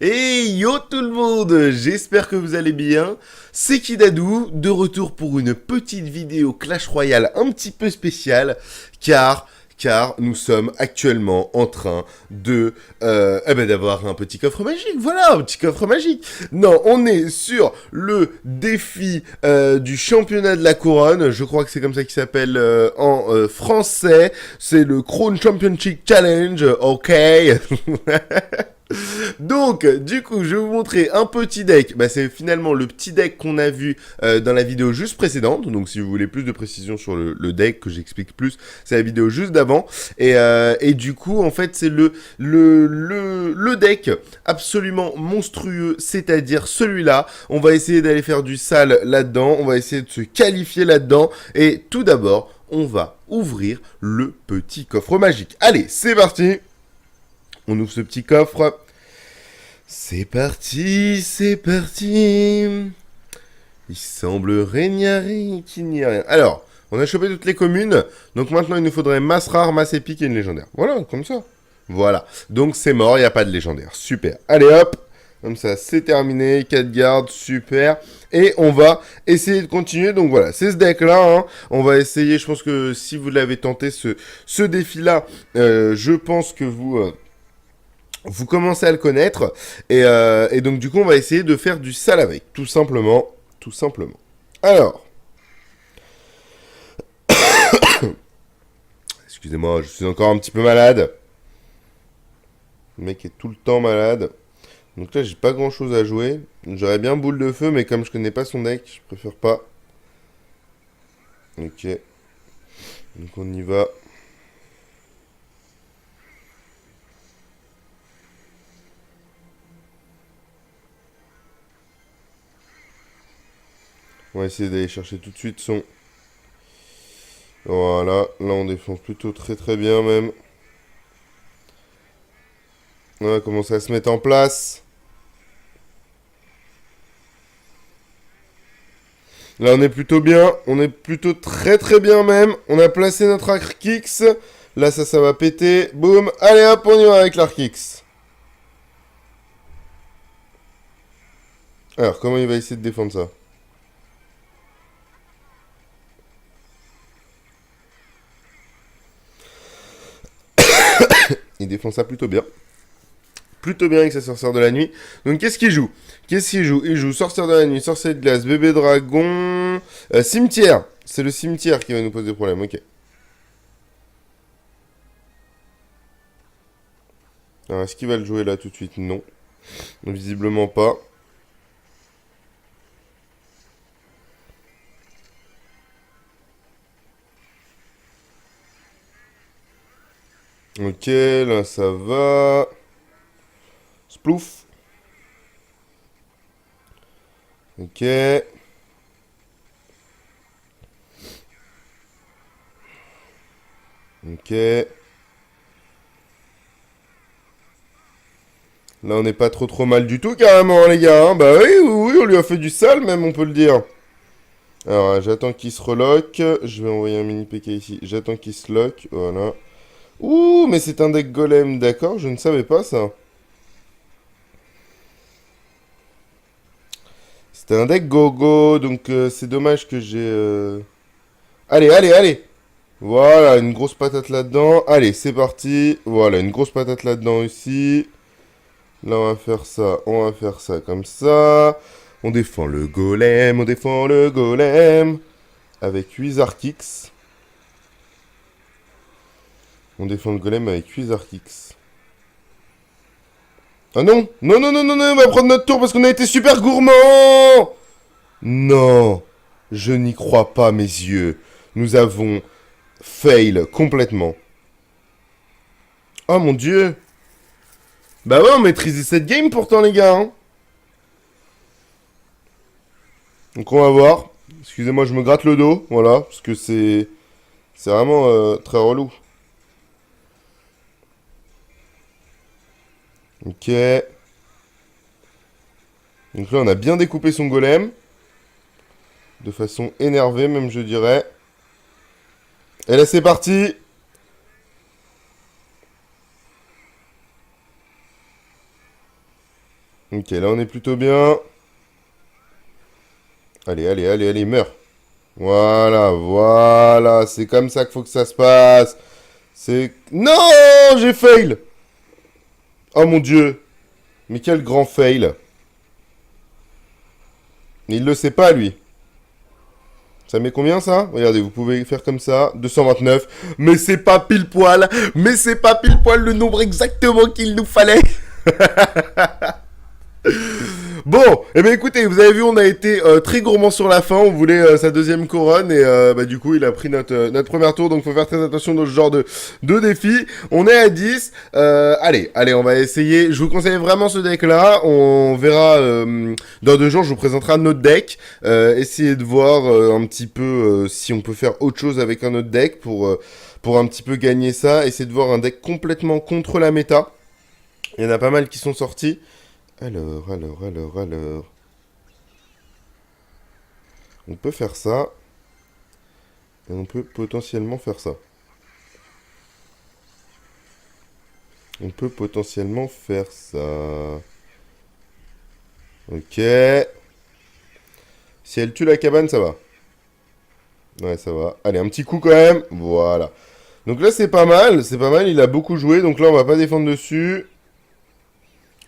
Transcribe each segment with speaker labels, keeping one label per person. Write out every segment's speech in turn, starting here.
Speaker 1: Et yo tout le monde, j'espère que vous allez bien. C'est Kidadou, de retour pour une petite vidéo Clash Royale un petit peu spéciale, car nous sommes actuellement en train de d'avoir un petit coffre magique. Voilà, un petit coffre magique. Non, on est sur le défi du championnat de la couronne. Je crois que c'est comme ça qu'il s'appelle en français. C'est le Crown Championship Challenge. Ok. Donc, du coup, je vais vous montrer un petit deck. Bah, c'est finalement le petit deck qu'on a vu dans la vidéo juste précédente. Donc, si vous voulez plus de précision sur le deck, que j'explique plus, c'est la vidéo juste d'avant. Et du coup, en fait, c'est le deck absolument monstrueux, c'est-à-dire celui-là. On va essayer d'aller faire du sale là-dedans. On va essayer de se qualifier là-dedans. Et tout d'abord, on va ouvrir le petit coffre magique. Allez, c'est parti. On ouvre ce petit coffre. C'est parti, c'est parti. Il semblerait qu'il n'y a rien. Alors, on a chopé toutes les communes. Donc maintenant, il nous faudrait masse rare, masse épique et une légendaire. Voilà, comme ça. Voilà. Donc c'est mort, il n'y a pas de légendaire. Super. Allez hop. Comme ça, c'est terminé. 4 gardes, super. Et on va essayer de continuer. Donc voilà, c'est ce deck-là. Hein. On va essayer, je pense que si vous l'avez tenté, ce défi-là, je pense que vous commencez à le connaître, et donc du coup on va essayer de faire du sale avec, tout simplement, tout simplement. Alors, excusez-moi, je suis encore un petit peu malade. Le mec est tout le temps malade. Donc là j'ai pas grand chose à jouer. J'aurais bien boule de feu, mais comme je connais pas son deck, je préfère pas. Ok. Donc on y va. On va essayer d'aller chercher tout de suite son... Voilà, là on défonce plutôt très très bien même. On va commencer à se mettre en place. Là, on est plutôt bien. On est plutôt très très bien même. On a placé notre Arkix. Là, ça va péter. Boum. Allez hop, on y va avec l'Arkix. Alors, comment il va essayer de défendre ça? Il défend ça plutôt bien. Plutôt bien avec sa sorcière de la nuit. Donc, qu'est-ce qu'il joue? Il joue sorcière de la nuit, sorcière de glace, bébé dragon, cimetière. C'est le cimetière qui va nous poser des problèmes. Ok. Alors, est-ce qu'il va le jouer là tout de suite? Non. Visiblement pas. Ok, là ça va. Splouf. Ok. Ok. Là, on n'est pas trop mal du tout, carrément, les gars. Hein. Bah oui, on lui a fait du sale, même, on peut le dire. Alors, j'attends qu'il se relock. Je vais envoyer un mini PK ici. J'attends qu'il se lock. Voilà. Ouh, mais c'est un deck golem, d'accord. Je ne savais pas ça. C'était un deck go-go, donc c'est dommage que j'ai... Allez. Voilà, une grosse patate là-dedans. Allez, c'est parti. Voilà, une grosse patate là-dedans aussi. Là, on va faire ça comme ça. On défend le golem, on défend le golem. Avec 8 Arkix. On défend le golem avec 8 Arkix. Ah non, on va prendre notre tour parce qu'on a été super gourmand. Non, je n'y crois pas mes yeux. Nous avons fail complètement. Oh mon dieu. Bah ouais, on maîtrisait cette game pourtant les gars. Hein. Donc on va voir. Excusez-moi, je me gratte le dos, voilà, parce que c'est vraiment très relou. Ok. Donc là, on a bien découpé son golem. De façon énervée, même, je dirais. Et là, c'est parti. Ok, là on est plutôt bien. Allez, allez, allez, allez, meurs. Voilà, voilà, c'est comme ça qu'il faut que ça se passe. C'est... Non, j'ai fail. Oh mon dieu. Mais quel grand fail. Il le sait pas, lui. Ça met combien, ça? Regardez, vous pouvez faire comme ça. 229. Mais c'est pas pile poil. Mais c'est pas pile poil le nombre exactement qu'il nous fallait. Bon, eh bien écoutez, vous avez vu, on a été très gourmand sur la fin, on voulait sa deuxième couronne et bah, du coup il a pris notre premier tour, donc faut faire très attention dans ce genre de défi. On est à 10, allez, on va essayer, je vous conseille vraiment ce deck là, on verra dans 2 jours, je vous présenterai un autre deck, essayez de voir un petit peu si on peut faire autre chose avec un autre deck pour un petit peu gagner ça, essayez de voir un deck complètement contre la méta, il y en a pas mal qui sont sortis. Alors. On peut faire ça. Et on peut potentiellement faire ça. On peut potentiellement faire ça. Ok. Si elle tue la cabane, ça va. Ouais, ça va. Allez, un petit coup quand même. Voilà. Donc là, c'est pas mal. C'est pas mal. Il a beaucoup joué. Donc là, on va pas défendre dessus.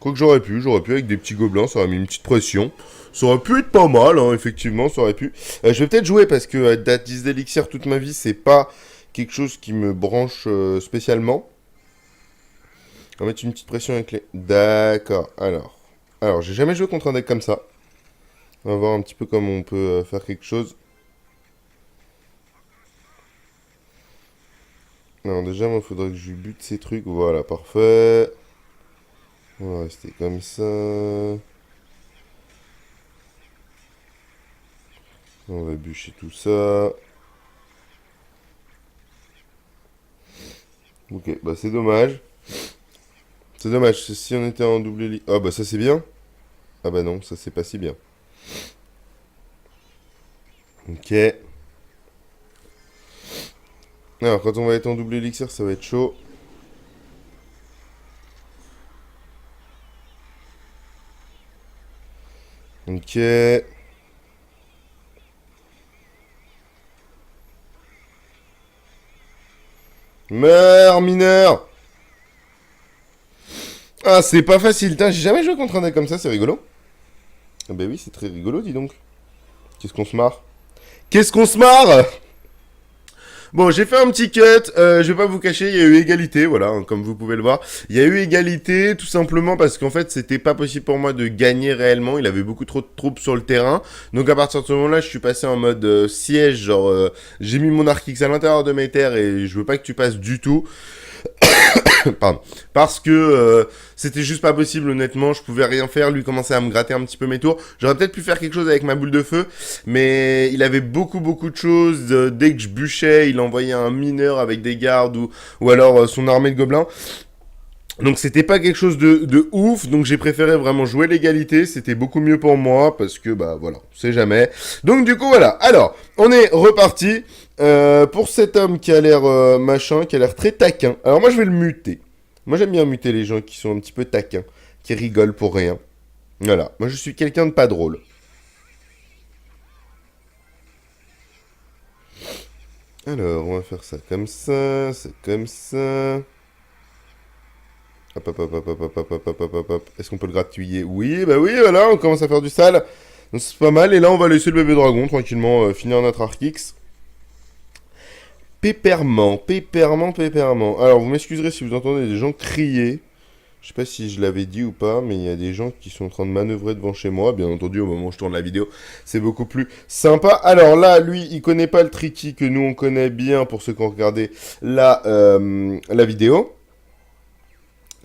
Speaker 1: Quoique j'aurais pu avec des petits gobelins, ça aurait mis une petite pression. Ça aurait pu être pas mal, hein, effectivement, ça aurait pu. Je vais peut-être jouer parce que date 10 d'élixir toute ma vie, c'est pas quelque chose qui me branche spécialement. On va mettre une petite pression avec les... D'accord, alors j'ai jamais joué contre un deck comme ça. On va voir un petit peu comment on peut faire quelque chose. Alors déjà, moi, il faudrait que je lui bute ces trucs. Voilà, parfait. On va rester comme ça. On va bûcher tout ça. Ok, bah c'est dommage. C'est dommage, si on était en double élite... Ah bah ça c'est bien. Ah bah non, ça c'est pas si bien. Ok. Alors quand on va être en double élixir, ça va être chaud. Ok. Meurs, mineur. Ah, c'est pas facile. J'ai jamais joué contre un deck comme ça, c'est rigolo. Ah bah oui, c'est très rigolo, dis donc. Qu'est-ce qu'on se marre? Qu'est-ce qu'on se marre? Bon, j'ai fait un petit cut, je vais pas vous cacher, il y a eu égalité, voilà, hein, comme vous pouvez le voir. Il y a eu égalité, tout simplement parce qu'en fait, c'était pas possible pour moi de gagner réellement, il avait beaucoup trop de troupes sur le terrain. Donc à partir de ce moment-là, je suis passé en mode siège, genre, j'ai mis mon Archix à l'intérieur de mes terres et je veux pas que tu passes du tout. Pardon. Parce que c'était juste pas possible, honnêtement, je pouvais rien faire, lui commençait à me gratter un petit peu mes tours. J'aurais peut-être pu faire quelque chose avec ma boule de feu, mais il avait beaucoup de choses. Dès que je bûchais, il envoyait un mineur avec des gardes ou alors son armée de gobelins. Donc c'était pas quelque chose de ouf, donc j'ai préféré vraiment jouer l'égalité, c'était beaucoup mieux pour moi, parce que bah voilà, on sait jamais. Donc du coup voilà, alors, on est reparti pour cet homme qui a l'air machin, qui a l'air très taquin. Alors moi je vais le muter. Moi j'aime bien muter les gens qui sont un petit peu taquins, qui rigolent pour rien. Voilà, moi je suis quelqu'un de pas drôle. Alors, on va faire ça comme ça, c'est comme ça... Hop, hop, hop, hop, hop, hop, hop, hop, hop, hop, hop. Est-ce qu'on peut le gratouiller? Oui, bah oui, voilà, on commence à faire du sale. Donc c'est pas mal. Et là, on va laisser le bébé dragon tranquillement finir notre Archix. Pépèrement, pépèrement, pépèrement. Alors, vous m'excuserez si vous entendez des gens crier. Je sais pas si je l'avais dit ou pas, mais il y a des gens qui sont en train de manœuvrer devant chez moi. Bien entendu, au moment où je tourne la vidéo, c'est beaucoup plus sympa. Alors là, lui, il connaît pas le tricky que nous, on connaît bien pour ceux qui ont regardé la vidéo.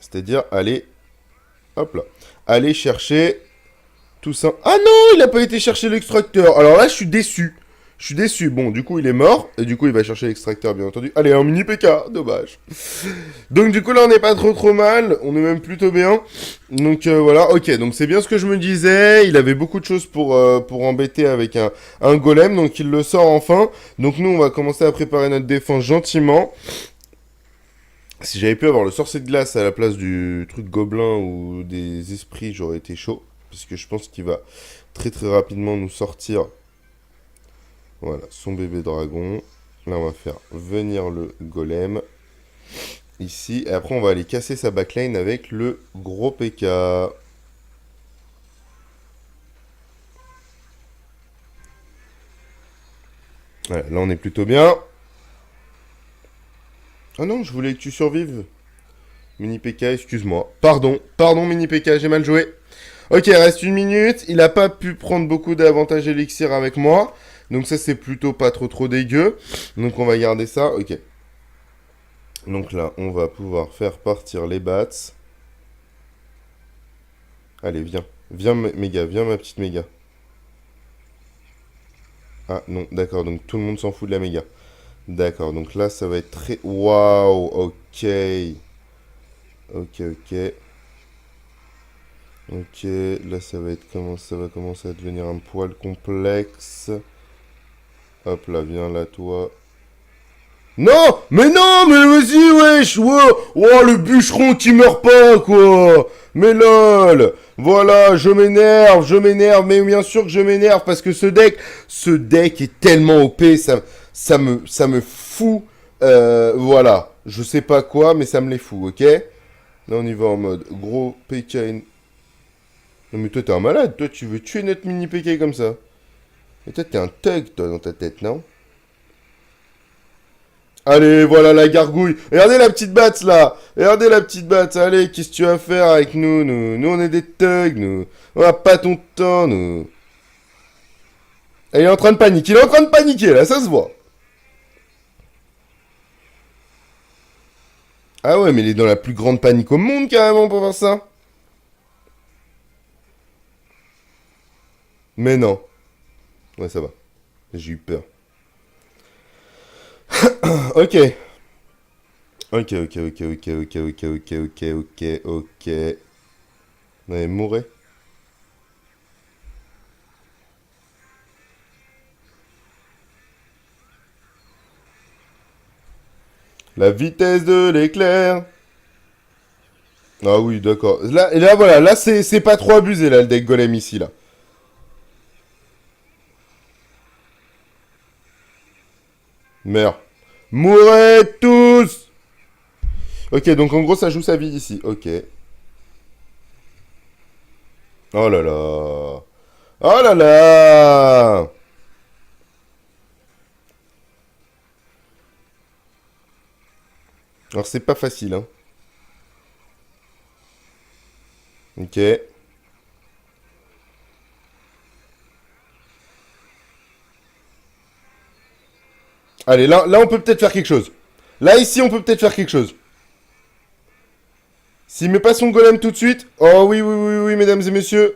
Speaker 1: C'est-à-dire, aller, hop là, aller chercher tout ça. Ah non, il a pas été chercher l'extracteur. Alors là, je suis déçu. Je suis déçu. Bon, du coup, il est mort. Et du coup, il va chercher l'extracteur, bien entendu. Allez, un mini PK. Dommage. Donc, du coup, là, on n'est pas trop mal. On est même plutôt bien. Donc, voilà. Ok, donc c'est bien ce que je me disais. Il avait beaucoup de choses pour embêter avec un golem. Donc, il le sort enfin. Donc, nous, on va commencer à préparer notre défense gentiment. Si j'avais pu avoir le sorcier de glace à la place du truc gobelin ou des esprits, j'aurais été chaud. Parce que je pense qu'il va très très rapidement nous sortir. Voilà, son bébé dragon. Là, on va faire venir le golem. Ici. Et après, on va aller casser sa backline avec le gros PK. Voilà, là, on est plutôt bien. Ah non, je voulais que tu survives. Mini PK, excuse-moi. Pardon, Mini PK, j'ai mal joué. Ok, reste une minute. Il a pas pu prendre beaucoup d'avantages élixir avec moi. Donc ça, c'est plutôt pas trop dégueu. Donc on va garder ça. Ok. Donc là, on va pouvoir faire partir les bats. Allez, viens. Viens, méga. Viens, ma petite méga. Ah non, d'accord. Donc tout le monde s'en fout de la méga. D'accord. Donc là, ça va être très... Waouh. Ok. Ok, ok. Ok, là ça va être ça va commencer à devenir un poil complexe. Hop là, viens là toi. Non, mais vas-y, wesh, wow, oh, le bûcheron qui meurt pas, quoi. Mais lol, voilà, je m'énerve, mais bien sûr que je m'énerve parce que ce deck est tellement OP, ça me fout, voilà, je sais pas quoi, mais ça me les fout, ok. Là on y va en mode gros PK. Non mais toi t'es un malade, toi tu veux tuer notre mini PK comme ça. Et toi t'es un thug toi dans ta tête, non? Allez, voilà la gargouille. Regardez la petite batte là. Regardez la petite batte. Allez, qu'est-ce que tu vas faire avec nous, on est des thugs, nous. On a pas ton temps, nous. Elle est en train de paniquer. Il est en train de paniquer là, ça se voit. Ah ouais, mais il est dans la plus grande panique au monde carrément pour faire ça. Mais non. Ouais, ça va. J'ai eu peur. Ok. Ok. Ouais, mourrez. La vitesse de l'éclair. Ah oui, d'accord. Là voilà, là, c'est pas trop abusé, là, le deck golem ici, là. Meurs. Mourrez tous. Ok, donc en gros, ça joue sa vie ici. Ok. Oh là là. Oh là là. Alors, c'est pas facile, hein. Ok. Allez, là, on peut peut-être faire quelque chose. Là, ici, on peut peut-être faire quelque chose. S'il met pas son golem tout de suite... Oh oui, mesdames et messieurs.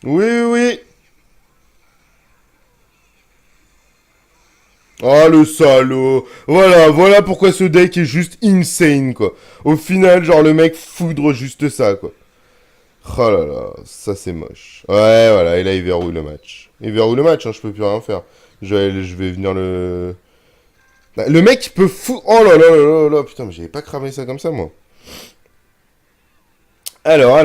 Speaker 1: Oui. Oh le salaud. Voilà pourquoi ce deck est juste insane, quoi. Au final, genre, le mec foudre juste ça, quoi. Oh là là, ça c'est moche. Ouais, voilà, et là il verrouille le match. Il verrouille le match, hein, je peux plus rien faire. Je vais venir le... Bah, le mec il peut fou... Oh là, putain, mais j'avais pas cramé ça comme ça, moi. Alors.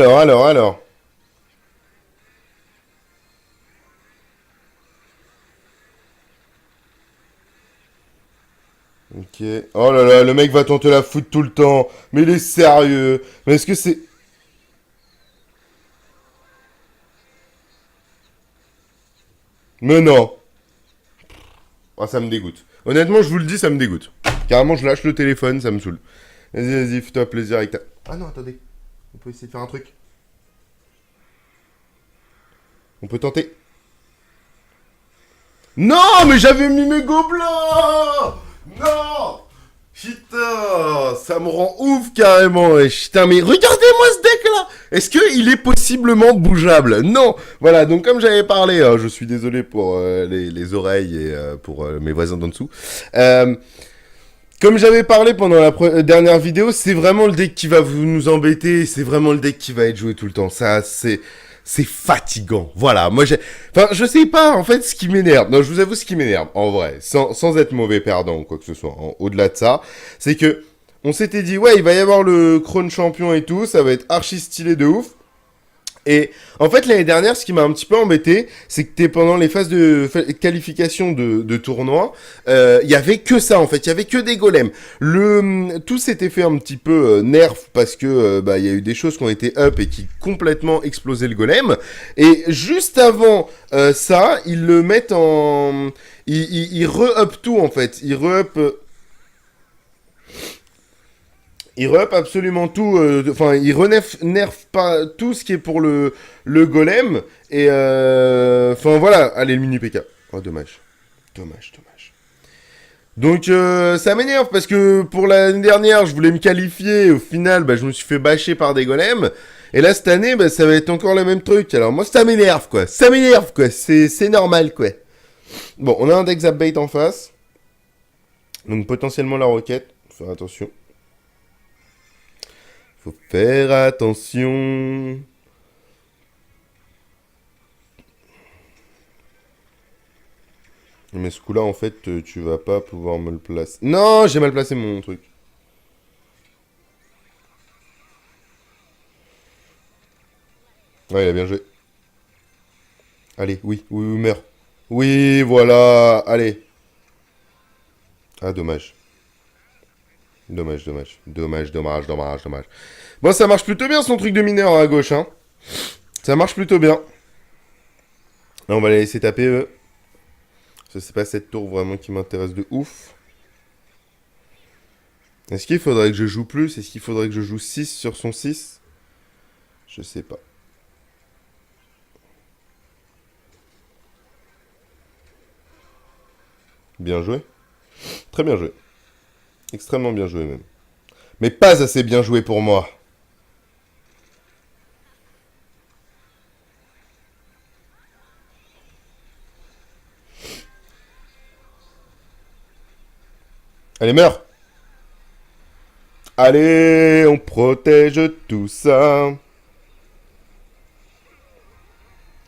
Speaker 1: Ok. Oh là là, le mec va tenter la foot tout le temps. Mais il est sérieux. Mais est-ce que c'est... Mais non. Ah, ça me dégoûte. Honnêtement, je vous le dis, ça me dégoûte. Carrément, je lâche le téléphone, ça me saoule. Vas-y, fais-toi plaisir avec ta... Ah non, attendez. On peut essayer de faire un truc. On peut tenter. Non, mais j'avais mis mes gobelins. Non. Putain, ça me rend ouf carrément. Putain, mais regardez-moi ce deck là. Est-ce qu'il est possiblement bougeable? Non. Voilà, donc comme j'avais parlé, hein, je suis désolé pour les oreilles et pour mes voisins d'en dessous. Comme j'avais parlé pendant la dernière vidéo, c'est vraiment le deck qui va nous embêter. C'est vraiment le deck qui va être joué tout le temps. Ça, c'est fatigant. Voilà, moi j'ai... Enfin, je sais pas, en fait, ce qui m'énerve. Non, je vous avoue ce qui m'énerve, en vrai, sans être mauvais perdant ou quoi que ce soit, au-delà de ça, c'est que on s'était dit, ouais, il va y avoir le Crown Champion et tout, ça va être archi stylé de ouf. Et en fait, l'année dernière, ce qui m'a un petit peu embêté, c'est que t'es pendant les phases de qualification de tournoi, il y avait que ça en fait, il y avait que des golems. Tout s'était fait un petit peu nerf parce que bah il y a eu des choses qui ont été up et qui complètement explosaient le golem. Et juste avant ça, ils le mettent en, ils re-up tout en fait, il re-up absolument tout, enfin, il nerf pas tout ce qui est pour le golem, et enfin voilà, allez, le mini PK. Oh, dommage. Dommage. Donc, ça m'énerve, parce que pour l'année dernière, je voulais me qualifier, au final, bah, je me suis fait bâcher par des golems, et là, cette année, bah, ça va être encore le même truc. Alors, moi, ça m'énerve, quoi. C'est normal, quoi. Bon, on a un deck Zapbait en face, donc potentiellement la roquette, faut faire attention. Faut faire attention. Mais ce coup-là, en fait, tu vas pas pouvoir me le placer. Non, j'ai mal placé mon truc. Ouais, il a bien joué. Allez, oui, meurs. Oui, voilà, allez. Ah, dommage. Dommage. Bon, ça marche plutôt bien, son truc de mineur à gauche, hein. Ça marche plutôt bien. Là, on va les laisser taper, eux. C'est pas cette tour vraiment qui m'intéresse de ouf. Est-ce qu'il faudrait que je joue plus? Est-ce qu'il faudrait que je joue 6 sur son 6? Je sais pas. Bien joué. Très bien joué. Extrêmement bien joué même. Mais pas assez bien joué pour moi. Allez, meurs. Allez, on protège tout ça.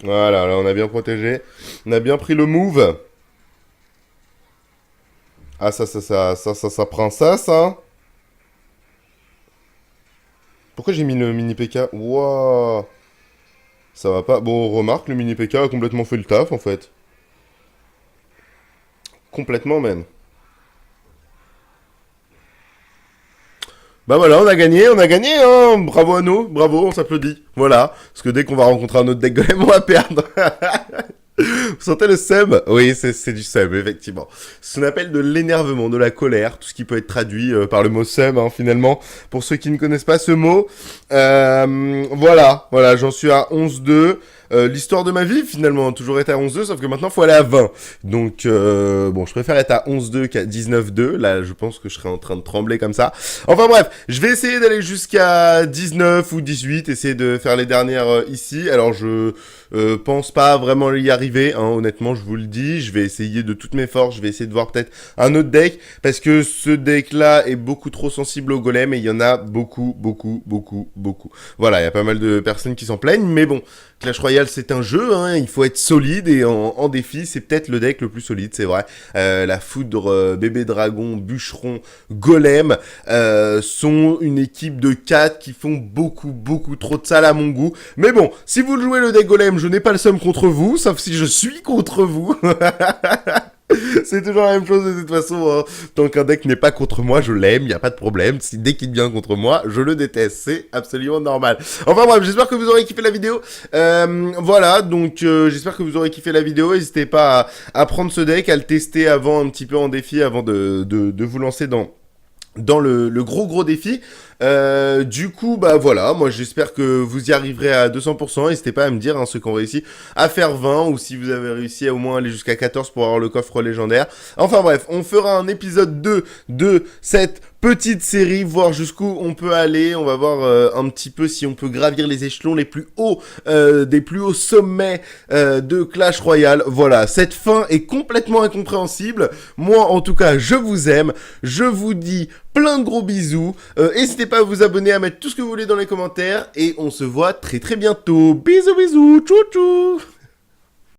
Speaker 1: Voilà, là on a bien protégé. On a bien pris le move. Ah, ça prend ça. Pourquoi j'ai mis le mini PK? Wouah. Ça va pas. Bon, remarque, le mini PK a complètement fait le taf en fait. Complètement même. Bah voilà, on a gagné, hein. Bravo à nous, bravo, on s'applaudit. Voilà, parce que dès qu'on va rencontrer un autre deck golem, on va perdre. Vous sentez le seum? Oui, c'est du seum, effectivement. Ce qu'on appelle de l'énervement, de la colère, tout ce qui peut être traduit par le mot seum, hein, finalement. Pour ceux qui ne connaissent pas ce mot, voilà, j'en suis à 11-2. L'histoire de ma vie, finalement, a toujours été à 11-2, sauf que maintenant, il faut aller à 20. Donc, bon, je préfère être à 11-2 qu'à 19-2. Là, je pense que je serais en train de trembler comme ça. Enfin bref, je vais essayer d'aller jusqu'à 19 ou 18, essayer de faire les dernières ici. Alors, je pense pas vraiment y arriver, hein, honnêtement, je vous le dis. Je vais essayer de toutes mes forces, je vais essayer de voir peut-être un autre deck, parce que ce deck-là est beaucoup trop sensible au golem, et il y en a beaucoup. Voilà, il y a pas mal de personnes qui s'en plaignent, mais bon, Clash Royale, c'est un jeu, hein, il faut être solide, et en défi, c'est peut-être le deck le plus solide, c'est vrai. La foudre, bébé dragon, bûcheron, golem, sont une équipe de 4 qui font beaucoup trop de sale à mon goût. Mais bon, si vous jouez le deck golem, je n'ai pas le seum contre vous, sauf si je suis contre vous. C'est toujours la même chose de toute façon, hein. Tant qu'un deck n'est pas contre moi, je l'aime, y a pas de problème. Si dès qu'il devient contre moi, je le déteste, c'est absolument normal. Enfin bref, j'espère que vous aurez kiffé la vidéo. Voilà, donc j'espère que vous aurez kiffé la vidéo. N'hésitez pas à prendre ce deck, à le tester avant un petit peu en défi, avant de vous lancer dans le gros défi. Du coup, bah voilà, moi j'espère que vous y arriverez à 200%. N'hésitez pas à me dire, hein, ceux qui ont réussi à faire 20, ou si vous avez réussi à au moins aller jusqu'à 14 pour avoir le coffre légendaire. Enfin bref, on fera un épisode 2 de cette petite série, voir jusqu'où on peut aller. On va voir un petit peu si on peut gravir les échelons les plus hauts, des plus hauts sommets de Clash Royale. Voilà, cette fin est complètement incompréhensible. Moi, en tout cas, je vous aime. Je vous dis plein de gros bisous. N'hésitez pas à vous abonner, à mettre tout ce que vous voulez dans les commentaires. Et on se voit très très bientôt. Bisous bisous, tchou tchou.